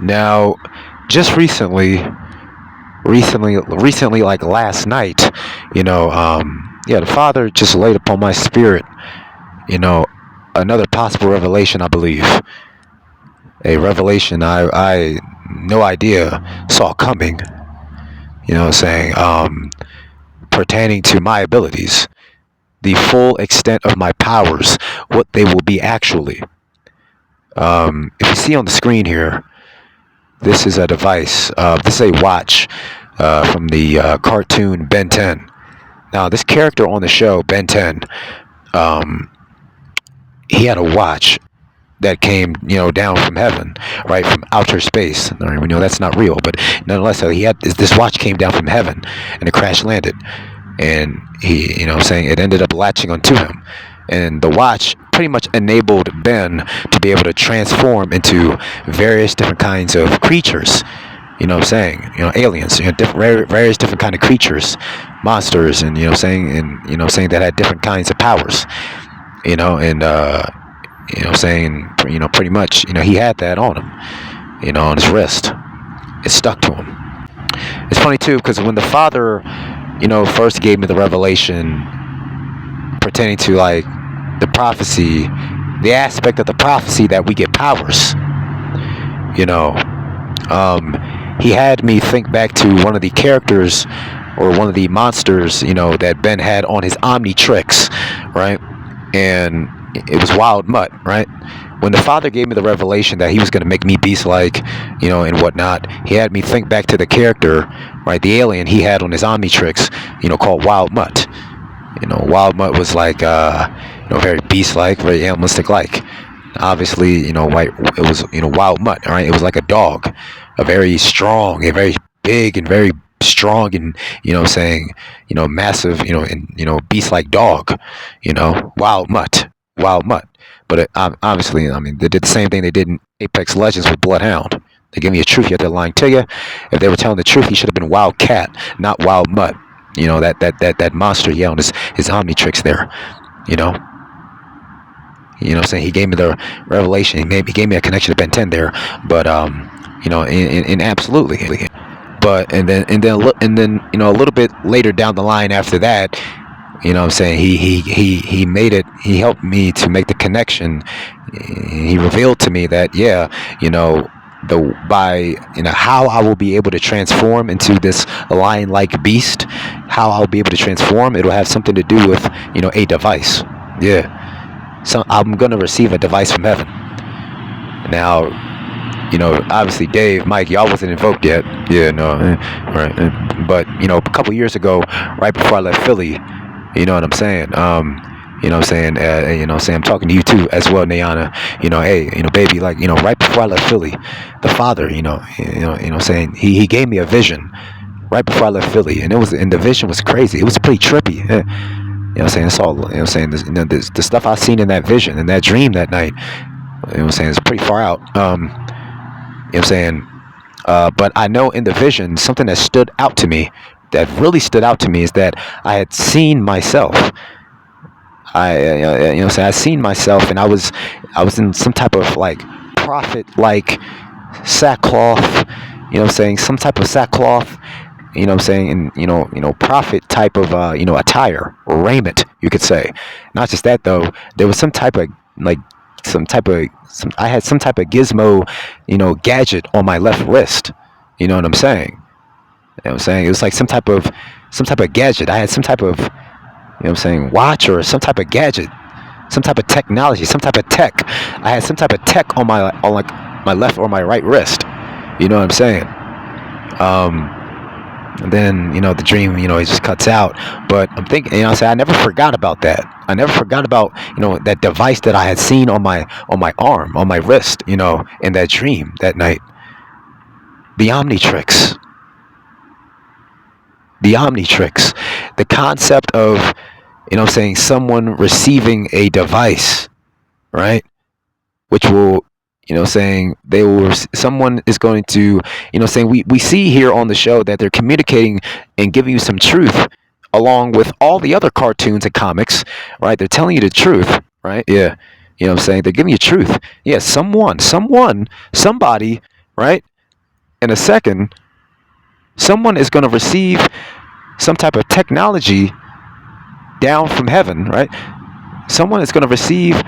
Now, just recently, like last night, yeah, the Father just laid upon my spirit, you know, another possible revelation, I believe, a revelation I no idea saw coming, saying, pertaining to my abilities, the full extent of my powers, what they will be actually. If you see on the screen here, this is a device. This is a watch from the cartoon Ben 10. Now, this character on the show, Ben 10, um, he had a watch that came, down from heaven, right, from outer space. All right, we know that's not real, but nonetheless, he had this watch came down from heaven, and it crash landed, and he, saying it ended up latching onto him, and the watch pretty much enabled Ben to be able to transform into various different kinds of creatures. Aliens, different, various different kind of creatures, monsters, and saying that had different kinds of powers, and saying, pretty much, he had that on him, on his wrist. It stuck to him. It's funny too, because when the Father, first gave me the revelation pertaining to like the prophecy, the aspect of the prophecy that we get powers, you know, he had me think back to one of the characters or one of the monsters, that Ben had on his Omnitrix, right? And it was Wild Mutt, right? When the Father gave me the revelation that he was going to make me beast-like, and whatnot, he had me think back to the character, right, the alien he had on his Omnitrix, called Wild Mutt. Wild Mutt was like, very beast-like, very animalistic-like. Obviously, white, it was, Wild Mutt, right? It was like a dog, a very strong, a very big and very strong and, massive, and, beast-like dog, Wild Mutt. Wild Mutt. But obviously, I mean, they did the same thing they did in Apex Legends with Bloodhound. They gave me a truth, yet they're lying to you. If they were telling the truth, he should have been Wild Cat, not Wild Mutt. That monster he had on his Omnitrix there. You know. Saying he gave me the revelation. He gave me a connection to Ben 10 there. But in absolutely. But and then a little bit later down the line after that, he made it, he helped me to make the connection. He revealed to me that, yeah, the by how I will be able to transform into this lion like beast, how I'll be able to transform, it'll have something to do with a device. Yeah. So I'm gonna receive a device from heaven. Now, obviously Dave, Mike, y'all wasn't invoked yet. Yeah, no, right. But a couple years ago, right before I left Philly, you know what I'm saying? I'm talking to you too as well, Nayana. Hey, baby, like, right before I left Philly, the Father, saying he gave me a vision right before I left Philly, and the vision was crazy. It was pretty trippy. Saying it's all, saying this, the stuff I seen in that vision, in that dream that night. Saying it's pretty far out. Saying, but I know in the vision something that stood out to me, that really stood out to me, is that I had seen myself. I seen myself, and I was in some type of like prophet like sackcloth, saying some type of sackcloth, saying, and prophet type of attire or raiment, you could say. Not just that though, there was some type of like I had some type of gizmo, gadget on my left wrist. You know what I'm saying? It was like some type of gadget. I had some type of, watch or some type of gadget, some type of technology, some type of tech. I had some type of tech on like my left or my right wrist. You know what I'm saying? And then, the dream, it just cuts out. But I'm thinking, I never forgot about that. I never forgot about, that device that I had seen on my arm, on my wrist, in that dream that night. The Omnitrix. The Omnitrix. The concept of, someone receiving a device, right? Which will, someone is going to, we see here on the show that they're communicating and giving you some truth along with all the other cartoons and comics, right? They're telling you the truth, right? Yeah. They're giving you truth. Yeah, somebody right? In a second, someone is going to receive some type of technology down from heaven, right? Someone is going to receive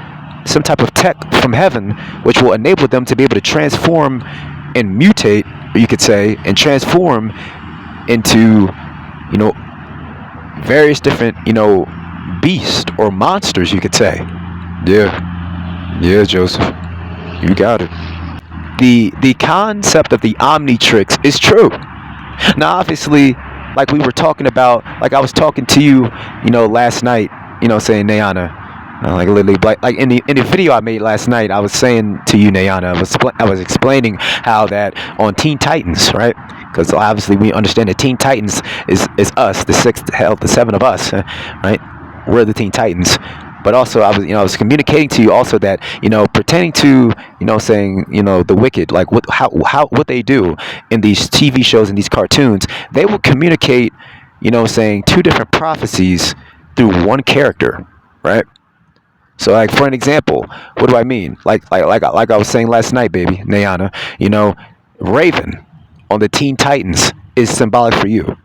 some type of tech from heaven, which will enable them to be able to transform and mutate, you could say, and transform into, you know, various different, beasts or monsters, you could say. Yeah, yeah, Joseph, you got it. The concept of the Omnitrix is true. Now, obviously, like we were talking about, like I was talking to you, last night, saying Nayana, like literally, like in the video I made last night, I was saying to you, Nayana, I was explaining how that on Teen Titans, right? Because obviously we understand that Teen Titans is us, the sixth, hell, the seven of us, right? We're the Teen Titans. But also, I was communicating to you also that, pertaining to, saying, the wicked, like what they do in these TV shows and these cartoons, they will communicate, saying two different prophecies through one character, right? So, like, for an example, what do I mean? Like I was saying last night, baby, Nayana, Raven on the Teen Titans is symbolic for you.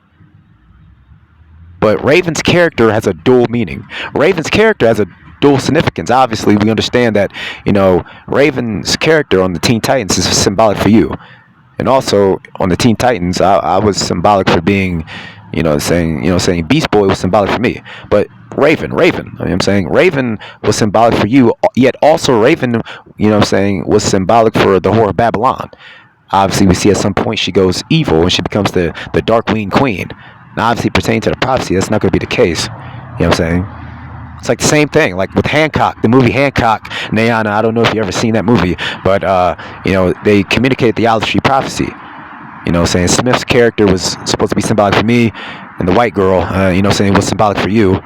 But Raven's character has a dual meaning. Raven's character has a dual significance. Obviously, we understand that, Raven's character on the Teen Titans is symbolic for you. And also on the Teen Titans, I was symbolic for being, saying Beast Boy was symbolic for me. But Raven, I'm saying Raven was symbolic for you, yet also Raven, saying was symbolic for the whore of Babylon. Obviously, we see at some point she goes evil and she becomes the Darkwing Queen. Now, obviously, pertaining to the prophecy, that's not going to be the case. You know what I'm saying? It's like the same thing, like with Hancock, the movie Hancock, Nayana. I don't know if you ever seen that movie, but they communicated the Olive Tree prophecy. Saying Smith's character was supposed to be symbolic for me, and the white girl, saying was symbolic for you.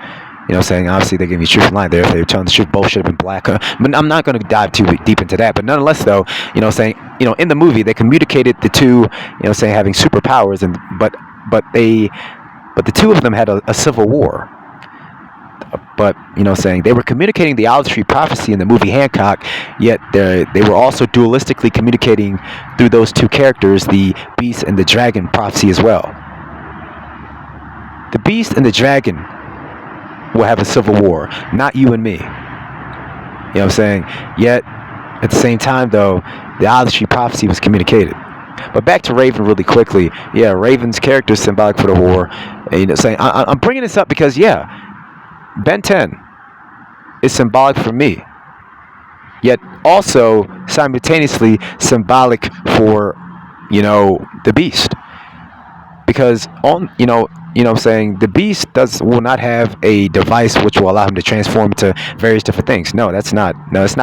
Saying obviously they gave me truth and line there. If they were telling the truth, both should have been black. But I'm not going to dive too deep into that. But nonetheless, though, saying in the movie they communicated the two, saying having superpowers, and but the two of them had a civil war. But saying they were communicating the Olive Tree prophecy in the movie Hancock, yet they were also dualistically communicating through those two characters the Beast and the Dragon prophecy as well. The Beast and the Dragon will have a civil war, not you and me. You know what I'm saying? Yet at the same time, though, the Olive Tree prophecy was communicated. But back to Raven really quickly. Yeah, Raven's character is symbolic for the war. And, saying I'm bringing this up because Ben 10 is symbolic for me, yet also simultaneously symbolic for the Beast, because saying the Beast will not have a device which will allow him to transform into various different things. No, it's not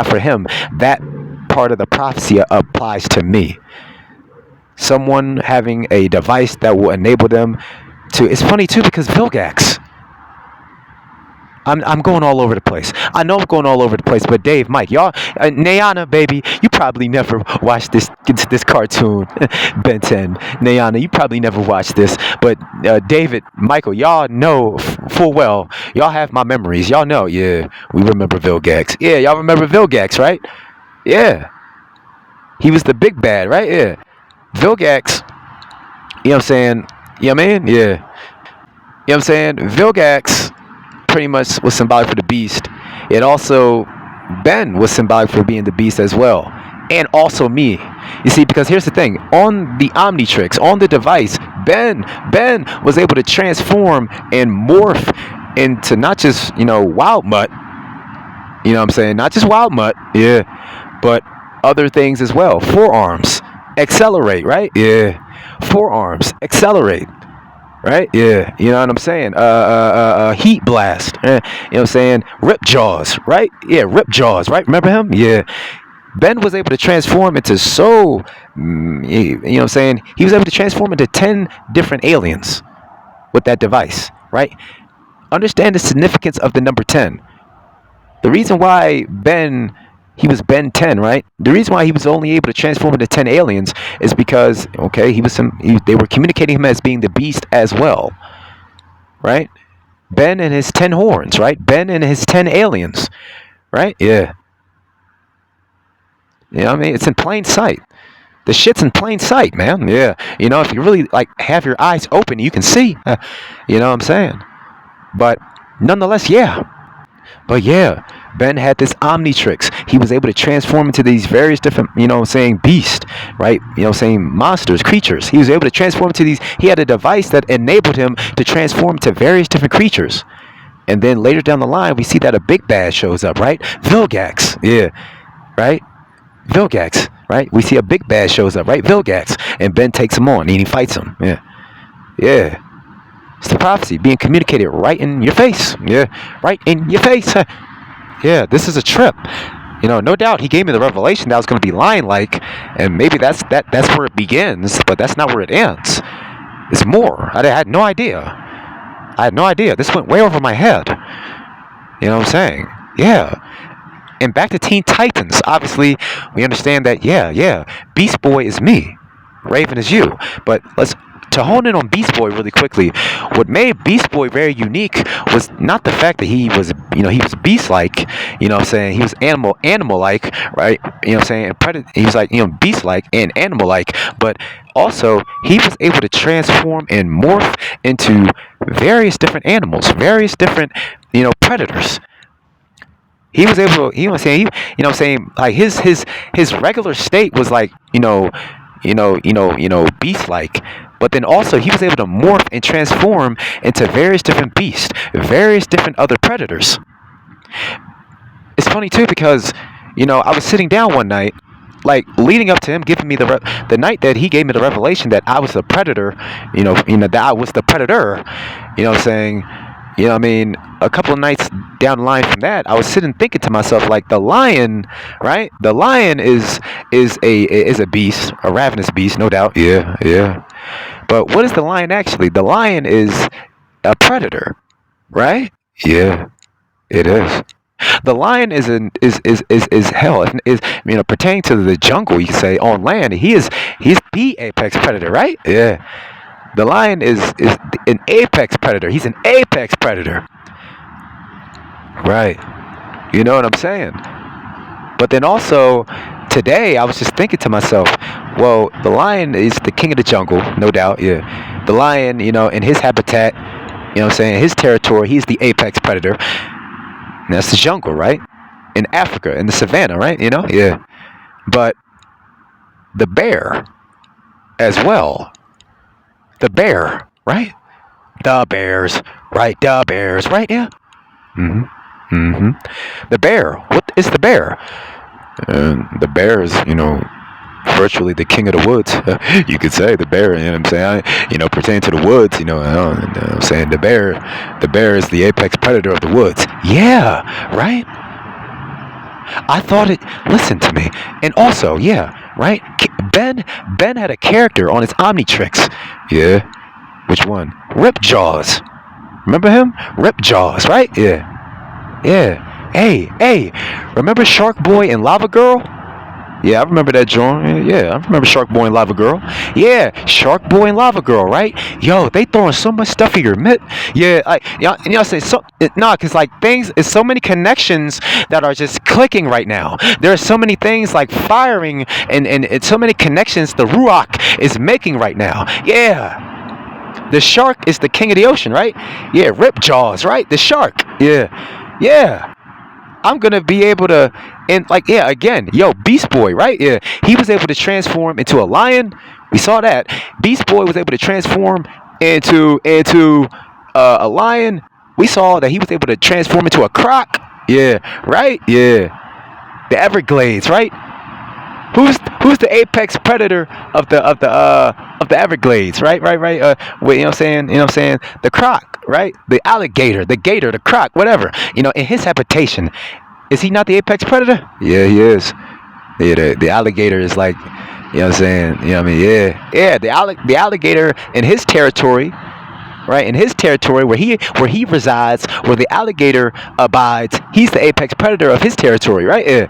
for him. That part of the prophecy applies to me. Someone having a device that will enable them to. It's funny too because Vilgax. I'm going all over the place. I know I'm going all over the place, but Dave, Mike, y'all, Nayana, baby, you probably never watched this cartoon, Ben 10. Nayana, you probably never watched this, but David, Michael, y'all know full well. Y'all have my memories. Y'all know, yeah, we remember Vilgax. Yeah, y'all remember Vilgax, right? Yeah, he was the big bad, right? Yeah, Vilgax. You know what I'm saying? Yeah, man. Yeah. You know what I'm saying? Vilgax pretty much was symbolic for the Beast. It also, Ben was symbolic for being the Beast as well, and also me. You see, because here's the thing: on the Omnitrix, on the device, Ben was able to transform and morph into not just Wild Mutt. You know what I'm saying? Not just Wild Mutt, yeah, but other things as well. Forearms, accelerate, right? Yeah, forearms, accelerate. Right? Yeah. You know what I'm saying? Heat blast. You know what I'm saying? Rip jaws. Right? Yeah, rip jaws. Right? Remember him? Yeah. Ben was able to transform into you know what I'm saying? He was able to transform into 10 different aliens with that device. Right? Understand the significance of the number 10. The reason why he was Ben 10, right? The reason why he was only able to transform into 10 aliens is because, okay, they were communicating him as being the Beast as well, right? Ben and his 10 horns, right? Ben and his 10 aliens, right? Yeah. You know what I mean? It's in plain sight. The shit's in plain sight, man. Yeah. If you really like have your eyes open, you can see. You know what I'm saying? But nonetheless, yeah. But yeah, Ben had this omnitrix. He was able to transform into these various different, saying beast, right? Saying monsters, creatures. He was able to transform into these. He had a device that enabled him to transform to various different creatures. And then later down the line, we see that a big bad shows up, right? Vilgax, yeah, right? Vilgax, right? We see a big bad shows up, right? Vilgax, and Ben takes him on and he fights him. Yeah, yeah. It's the prophecy being communicated right in your face. Yeah, right in your face. Yeah, this is a trip. No doubt he gave me the revelation that I was going to be lying like, and maybe that's where it begins, but that's not where it ends. It's more. I had no idea. I had no idea. This went way over my head. You know what I'm saying? Yeah. And back to Teen Titans. Obviously, we understand that, yeah, Beast Boy is me. Raven is you. But to hone in on Beast Boy really quickly, what made Beast Boy very unique was not the fact that he was beast-like, what I'm saying? He was animal-like, right? What I'm saying? He was like, beast-like and animal-like, but also he was able to transform and morph into various different animals, various different, predators. He was able to, like his regular state was like, beast-like. But then also he was able to morph and transform into various different beasts, various different other predators. It's funny too because, I was sitting down one night, like leading up to him giving me the night that he gave me the revelation that I was the predator, that I was the predator, what I'm saying? A couple of nights down the line from that, I was sitting thinking to myself, like, the lion, right? The lion is a beast, a ravenous beast, no doubt. Yeah, yeah. But what is the lion actually? The lion is a predator, right? Yeah, it is. The lion is hell. Is pertaining to the jungle, you could say, on land. He's the apex predator, right? Yeah. The lion is an apex predator. He's an apex predator. Right. You know what I'm saying? But then also, today, I was just thinking to myself, well, the lion is the king of the jungle, no doubt, yeah. The lion, in his habitat, what I'm saying, his territory, he's the apex predator. And that's the jungle, right? In Africa, in the savannah, right? Yeah. But the bear, as well. The bear, right? The bears, right? The bears, right? Yeah. The bear. What is the bear? The bear is, virtually the king of the woods. You could say the bear. You know what I'm saying? Pertaining to the woods. I'm saying the bear is the apex predator of the woods. Yeah, right. I thought it. Listen to me. And also, yeah, right. Ben had a character on his Omnitrix. Yeah. Which one? Ripjaws. Remember him? Ripjaws, right? Yeah. Yeah. Hey. Remember Shark Boy and Lava Girl? Yeah, I remember that joint. Yeah, I remember Shark Boy and Lava Girl. Yeah, Shark Boy and Lava Girl, right? Yo, they throwing so much stuff in your mid. Yeah, y'all say so. Nah, cause like things, it's so many connections that are just clicking right now. There are so many things like firing and so many connections the Ruach is making right now. Yeah, the shark is the king of the ocean, right? Yeah, Ripjaws, right? The shark. Yeah. I'm gonna be able to, and like, yeah, again, Beast Boy, right? Yeah, he was able to transform into a lion. We saw that. Beast Boy was able to transform into a lion. We saw that he was able to transform into a croc. Yeah, right. Yeah, the Everglades, right? Who's the apex predator of the Everglades, right? Wait, what I'm saying? The croc, right? The alligator, the gator, the croc, whatever. In his habitation, is he not the apex predator? Yeah, he is. Yeah, the alligator is like, what I'm saying? Yeah. The alligator in his territory, right? In his territory where he resides, where the alligator abides, he's the apex predator of his territory, right? Yeah.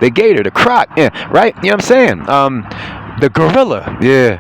The gator, the croc, yeah, right? You know what I'm saying? The gorilla, yeah.